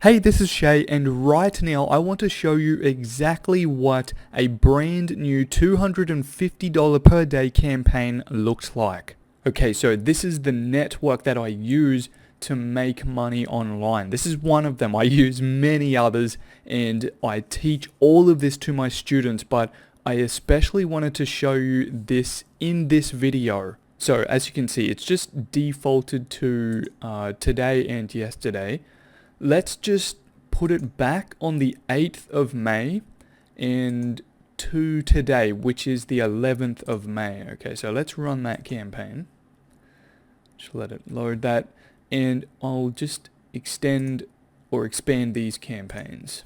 Hey, this is Shay, and right now I want to show you exactly what a brand new $250 per day campaign looks like. Okay, so this is the network that I use to make money online. This is one of them. I use many others and I teach all of this to my students, but I especially wanted to show you this in this video. So as you can see, it's just defaulted to today and yesterday. Let's just put it back on the 8th of May and to today, which is the 11th of May. Okay, so let's run that campaign. Just let it load that, and I'll just extend or expand these campaigns.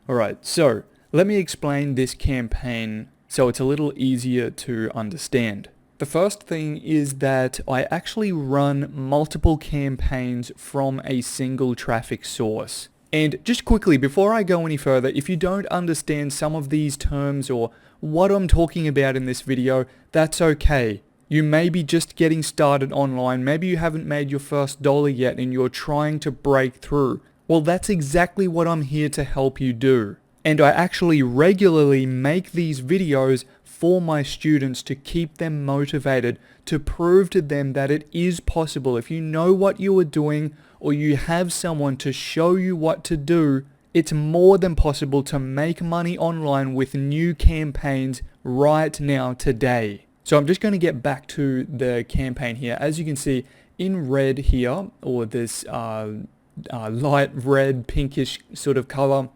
Alright, so let me explain this campaign so it's a little easier to understand. The first thing is that I actually run multiple campaigns from a single traffic source. And just quickly, before I go any further, if you don't understand some of these terms or what I'm talking about in this video, that's okay. You may be just getting started online, maybe you haven't made your first dollar yet and you're trying to break through. Well, that's exactly what I'm here to help you do. And I actually regularly make these videos for my students to keep them motivated, to prove to them that it is possible. If you know what you are doing or you have someone to show you what to do, it's more than possible to make money online with new campaigns right now, today. So I'm just going to get back to the campaign here. As you can see in red here, or this light red pinkish sort of color,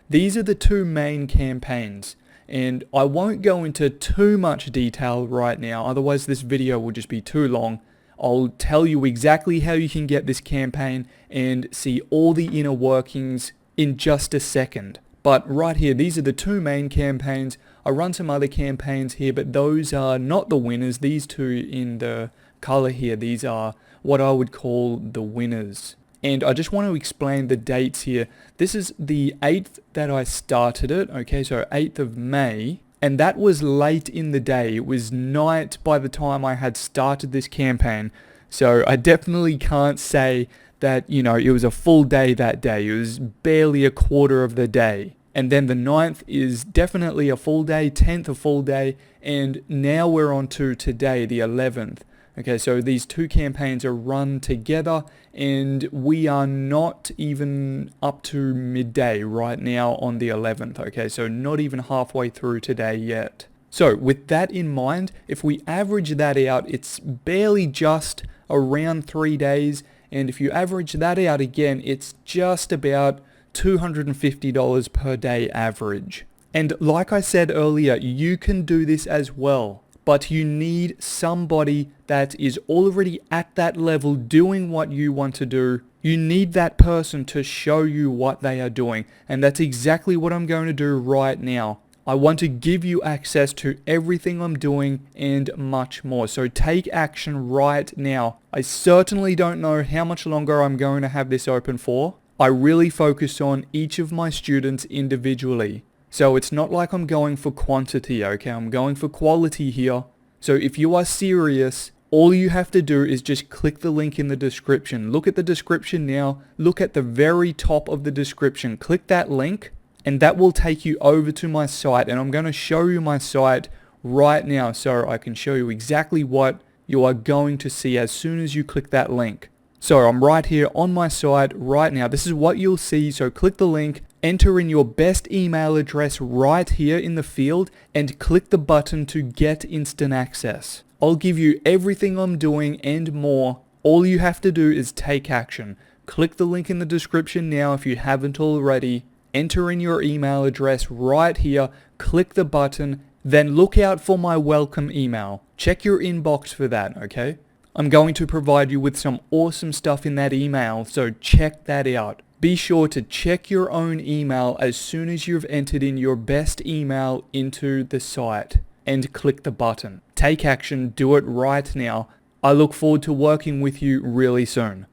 these are the two main campaigns. And I won't go into too much detail right now, otherwise this video will just be too long. I'll tell you exactly how you can get this campaign and see all the inner workings in just a second. But right here, these are the two main campaigns. I run some other campaigns here, but those are not the winners. These two in the color here, these are what I would call the winners. And I just want to explain the dates here. This is the 8th that I started it, okay, so 8th of May, and that was late in the day. It was night by the time I had started this campaign, so I definitely can't say that, you know, it was a full day that day. It was barely a quarter of the day. And then the 9th is definitely a full day, 10th a full day, and now we're on to today, the 11th. Okay, so these two campaigns are run together and we are not even up to midday right now on the 11th. Okay, so not even halfway through today yet. So with that in mind, if we average that out, it's barely just around 3 days. And if you average that out again, it's just about $250 per day average. And like I said earlier, you can do this as well. But you need somebody that is already at that level doing what you want to do. You need that person to show you what they are doing. And that's exactly what I'm going to do right now. I want to give you access to everything I'm doing and much more. So take action right now. I certainly don't know how much longer I'm going to have this open for. I really focus on each of my students individually. So it's not like I'm going for quantity, okay? I'm going for quality here. So if you are serious, all you have to do is just click the link in the description. Look at the description now. Look at the very top of the description. Click that link and that will take you over to my site. And I'm going to show you my site right now so I can show you exactly what you are going to see as soon as you click that link. So I'm right here on my site right now. This is what you'll see. So click the link. Enter in your best email address right here in the field and click the button to get instant access. I'll give you everything I'm doing and more. All you have to do is take action. Click the link in the description now if you haven't already. Enter in your email address right here. Click the button. Then look out for my welcome email. Check your inbox for that, okay? I'm going to provide you with some awesome stuff in that email, so check that out. Be sure to check your own email as soon as you've entered in your best email into the site and click the button. Take action, do it right now. I look forward to working with you really soon.